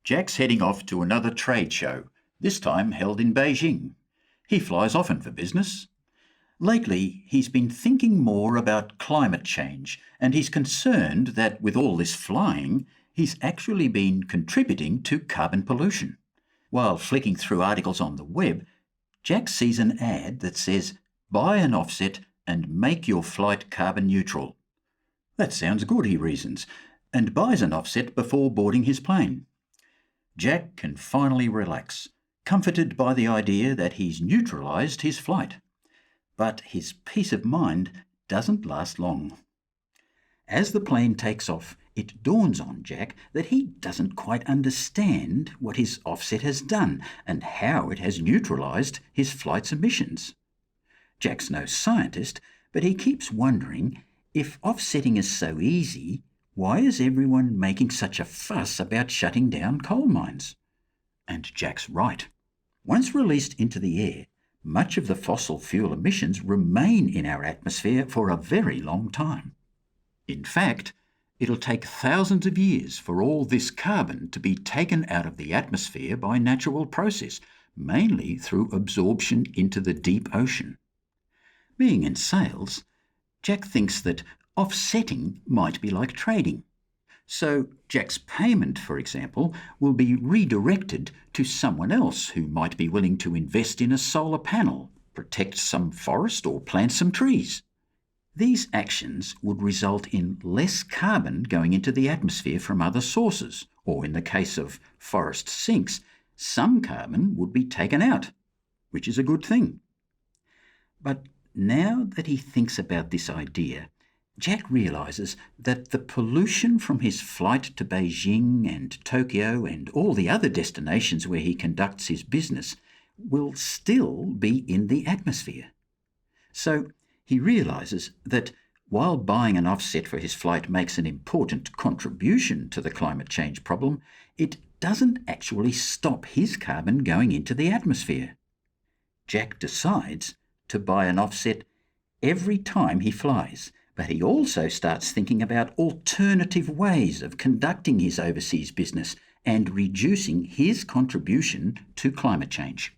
Jack's heading off to another trade show, this time held in Beijing. He flies often for business. Lately, he's been thinking more about climate change, and he's concerned that with all this flying, he's actually been contributing to carbon pollution. While flicking through articles on the web, Jack sees an ad that says, "Buy an offset and make your flight carbon neutral." That sounds good, he reasons, and buys an offset before boarding his plane. Jack can finally relax, comforted by the idea that he's neutralised his flight. But his peace of mind doesn't last long. As the plane takes off, it dawns on Jack that he doesn't quite understand what his offset has done and how it has neutralised his flight's emissions. Jack's no scientist, but he keeps wondering, if offsetting is so easy, why is everyone making such a fuss about shutting down coal mines? And Jack's right. Once released into the air, much of the fossil fuel emissions remain in our atmosphere for a very long time. In fact, it'll take thousands of years for all this carbon to be taken out of the atmosphere by natural process, mainly through absorption into the deep ocean. Being in sales, Jack thinks that offsetting might be like trading. So Jack's payment, for example, will be redirected to someone else who might be willing to invest in a solar panel, protect some forest or plant some trees. These actions would result in less carbon going into the atmosphere from other sources, or in the case of forest sinks, some carbon would be taken out, which is a good thing. But now that he thinks about this idea, Jack realises that the pollution from his flight to Beijing and Tokyo and all the other destinations where he conducts his business will still be in the atmosphere. So he realises that while buying an offset for his flight makes an important contribution to the climate change problem, it doesn't actually stop his carbon going into the atmosphere. Jack decides to buy an offset every time he flies, but he also starts thinking about alternative ways of conducting his overseas business and reducing his contribution to climate change.